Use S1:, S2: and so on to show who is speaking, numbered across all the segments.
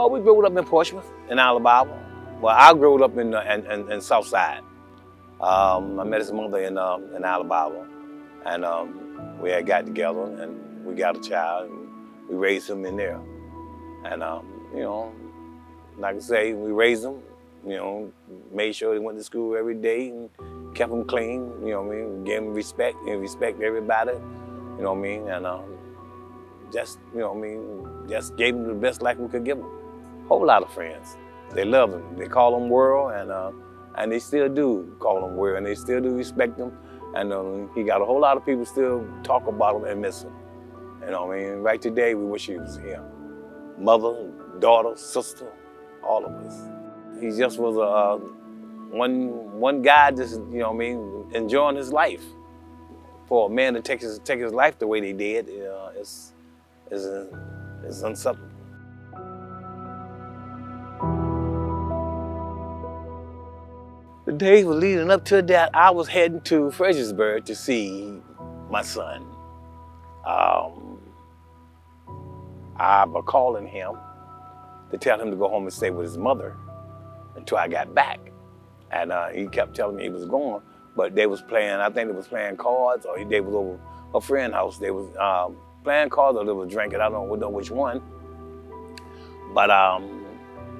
S1: Oh, we grew up in Portsmouth, in Alabama. Well, I grew up in Southside. I met his mother in Alabama, and we had got together, and we got a child, and we raised him in there. And you know, like I say, we raised him. You know, made sure he went to school every day and kept him clean. You know what I mean? Gave him respect and respect everybody. You know what I mean? And just, you know what I mean? Just gave him the best life we could give him. Whole lot of friends. They love him. They call him World, and they still do call him World, and they still do respect him. And he got a whole lot of people still talk about him and miss him. You know what I mean? Right today, we wish he was here. Mother, daughter, sister, all of us. He just was one guy just, you know what I mean, enjoying his life. For a man to take his life the way they did, it's unacceptable. The days were leading up to that, I was heading to Fredericksburg to see my son. I was calling him to tell him to go home and stay with his mother until I got back. And he kept telling me he was going, but they was playing, I think they was playing cards, or they was over a friend's house. They was playing cards or they was drinking, I don't know which one. But,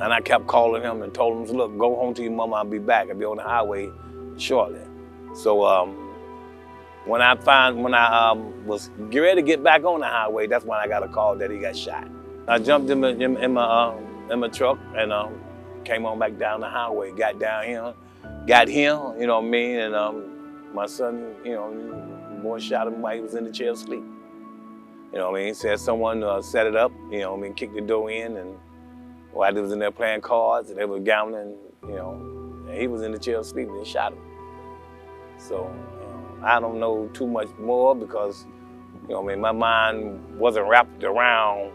S1: and I kept calling him and told him, look, go home to your mama, I'll be back. I'll be on the highway shortly. So when I was getting ready to get back on the highway, that's when I got a call that he got shot. I jumped in my truck and came on back down the highway, got down here, got him, you know what I mean? And my son, you know, boy shot him while he was in the chair asleep. You know what I mean? Said someone set it up, you know what I mean, kicked the door in, and while they was in there playing cards and they were gambling, you know, and he was in the chair asleep and they shot him. So I don't know too much more because, you know what I mean, my mind wasn't wrapped around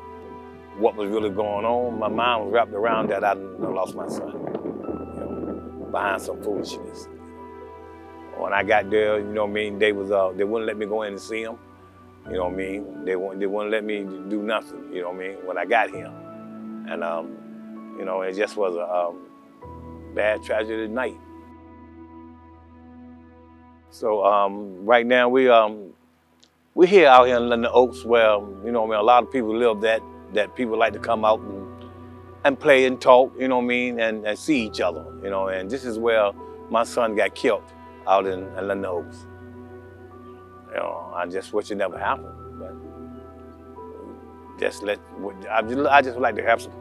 S1: what was really going on. My mind was wrapped around that I lost my son, you know, behind some foolishness. When I got there, you know what I mean, they wouldn't let me go in and see him. You know what I mean? They wouldn't let me do nothing, you know what I mean, when I got here. And, you know, it just was a bad tragedy night. So right now we're here out here in London Oaks where, you know what I mean, a lot of people live that people like to come out and play and talk, you know what I mean, and see each other, you know, and this is where my son got killed out in London Oaks. You know, I just wish it never happened, but I just would like to have some.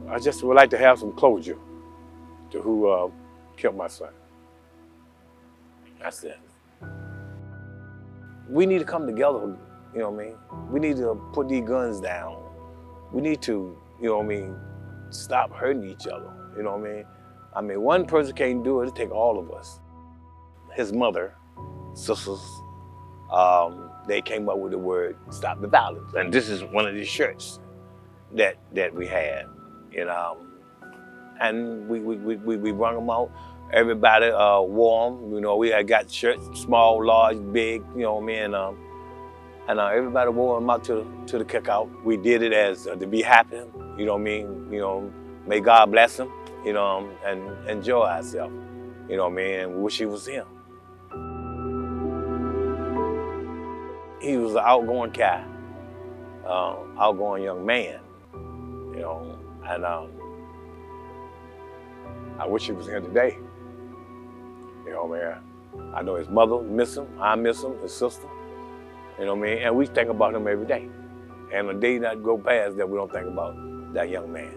S1: I just would like to have some closure to who killed my son. That's it. We need to come together, you know what I mean? We need to put these guns down. We need to, you know what I mean, stop hurting each other, you know what I mean? I mean, one person can't do it, it take all of us. His mother, sisters, they came up with the word, stop the violence. And this is one of the shirts that we had. You know, and we brought them out. Everybody wore them. You know, we had got shirts, small, large, big. You know what I mean? And everybody wore them out to the cookout. We did it as to be happy. You know what I mean? You know, may God bless him. You know, and enjoy ourselves. You know what I mean? And wish he was him. He was an outgoing guy, outgoing young man. You know. And I wish he was here today. You know what I mean? I know his mother miss him, I miss him, his sister. You know what I mean? And we think about him every day. And a day not go past that we don't think about that young man.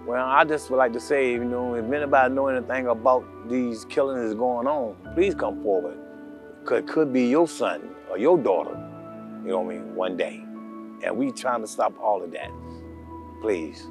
S1: Well, I just would like to say, you know, if anybody know anything about these killings going on, please come forward. It could be your son or your daughter, you know what I mean, one day. And we trying to stop all of that. Please.